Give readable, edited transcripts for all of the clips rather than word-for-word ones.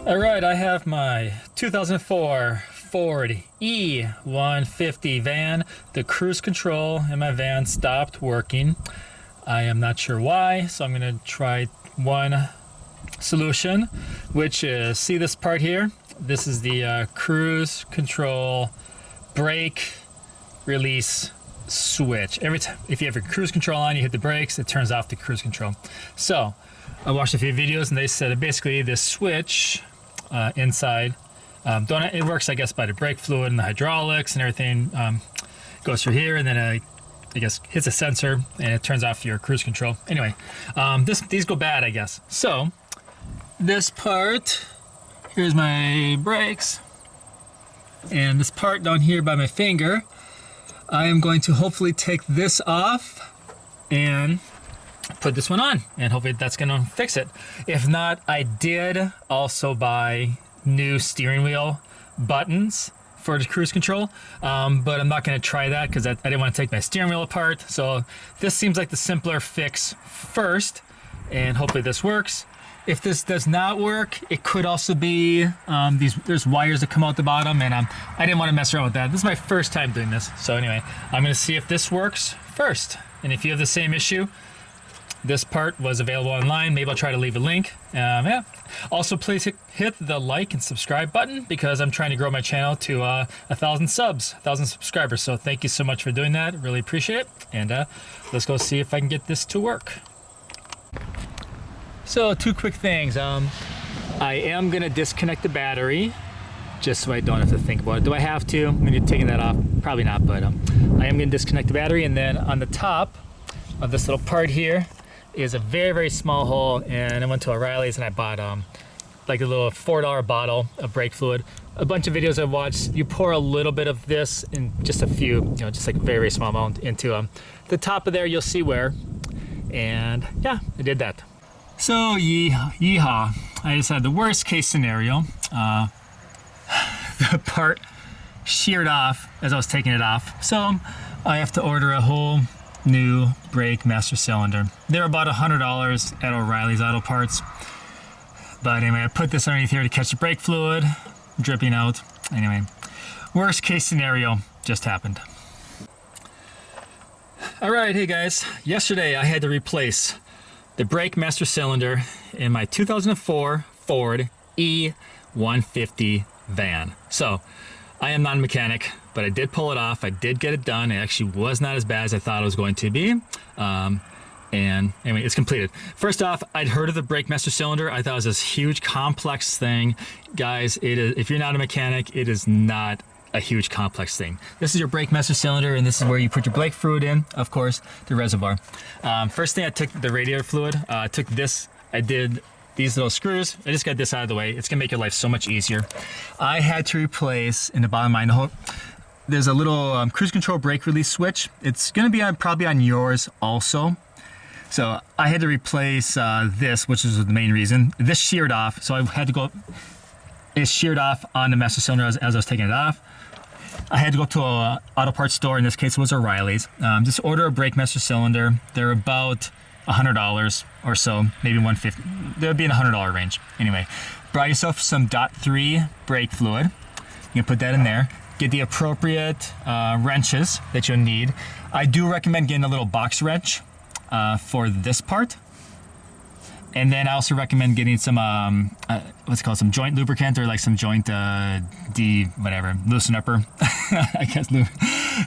All right, I have my 2004 Ford E150 van. The cruise control in my van stopped working. I am not sure why, so I'm gonna try one solution, which is, see this part here? This is the cruise control brake release switch. Every time, if you have your cruise control on, you hit the brakes, it turns off the cruise control. So I watched a few videos and they said that basically this switch inside, it works, I guess, by the brake fluid and the hydraulics and everything. Goes through here and then I guess hits a sensor and it turns off your cruise control. Anyway, these go bad, I guess. So this part, here's my brakes, and this part down here by my finger, I am going to hopefully take this off and put this one on, and hopefully that's gonna fix it. If not, I did also buy new steering wheel buttons for the cruise control, but I'm not gonna try that because I didn't want to take my steering wheel apart. So this seems like the simpler fix first, and hopefully this works. If this does not work, it could also be there's wires that come out the bottom, and I didn't want to mess around with that. This is my first time doing this. So anyway, I'm gonna see if this works first. And if you have the same issue, this part was available online. Maybe I'll try to leave a link. Yeah. Also, please hit the like and subscribe button because I'm trying to grow my channel to 1,000 subs, 1,000 subscribers. So thank you so much for doing that. Really appreciate it. And let's go see if I can get this to work. So two quick things. I am gonna disconnect the battery just so I don't have to think about it. Do I have to? I'm gonna be taking that off. Probably not, but I am gonna disconnect the battery, and then on the top of this little part here is a very, very small hole, and I went to O'Reilly's and I bought like a little $4 bottle of brake fluid. A bunch of videos I've watched, you pour a little bit of this in just a few, just like a very, very small amount into the top of there, you'll see where. And yeah, I did that. So yeehaw, I just had the worst case scenario. The part sheared off as I was taking it off. So I have to order a whole new brake master cylinder. They're about $100 at O'Reilly's Auto Parts. But anyway, I put this underneath here to catch the brake fluid dripping out. Anyway, worst case scenario just happened. All right, hey guys, yesterday I had to replace the brake master cylinder in my 2004 Ford E150 van. So I am not a mechanic, but I did pull it off. I did get it done. It actually was not as bad as I thought it was going to be. And anyway, it's completed. First off, I'd heard of the brake master cylinder. I thought it was this huge complex thing. Guys, it is, if you're not a mechanic, it is not a huge complex thing. This is your brake master cylinder, and this is where you put your brake fluid in, of course, the reservoir. First thing, I took the radiator fluid. I took this, I did these little screws. I just got this out of the way. It's gonna make your life so much easier. I had to replace, in the bottom of mine, there's a little cruise control brake release switch. It's gonna be probably on yours also. So I had to replace this, which is the main reason. This sheared off, so I had to go, it sheared off on the master cylinder as I was taking it off. I had to go to an auto parts store. In this case, it was O'Reilly's. Just order a brake master cylinder. They're about $100 or so, maybe $150. They'll be in the $100 range. Anyway, buy yourself some .3 brake fluid. You can put that in there. Get the appropriate wrenches that you'll need. I do recommend getting a little box wrench for this part. And then I also recommend getting some, what's it called, some joint lubricant, or like some joint loosen upper, I guess.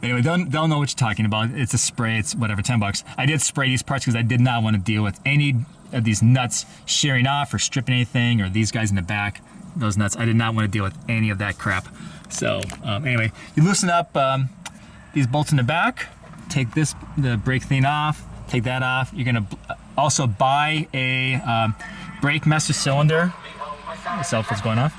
Anyway, they'll know what you're talking about. It's a spray, it's whatever, 10 bucks. I did spray these parts because I did not want to deal with any of these nuts shearing off or stripping anything, or these guys in the back, those nuts. I did not want to deal with any of that crap. So anyway, you loosen up these bolts in the back, take the brake thing off, take that off. You're gonna also buy a brake master cylinder. The cell phone's going off.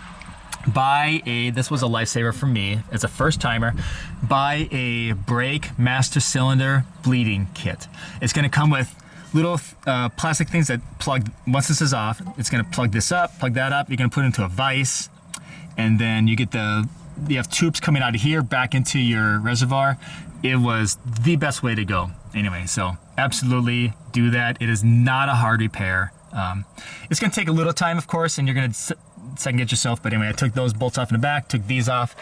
This was a lifesaver for me as a first timer. Buy a brake master cylinder bleeding kit. It's gonna come with little plastic things that plug, once this is off, it's gonna plug this up, plug that up. You're gonna put it into a vise, and then you have tubes coming out of here back into your reservoir. It was the best way to go. Anyway, so absolutely do that. It is not a hard repair. It's gonna take a little time, of course, and you're gonna second guess yourself. But anyway, I took those bolts off in the back, took these off,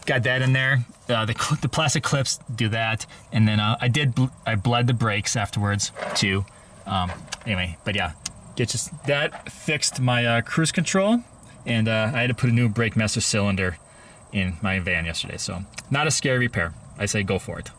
got that in there. The plastic clips do that, and then I bled the brakes afterwards too. Anyway, but yeah, that fixed my cruise control, and I had to put a new brake master cylinder in my van yesterday. So not a scary repair. I say go for it.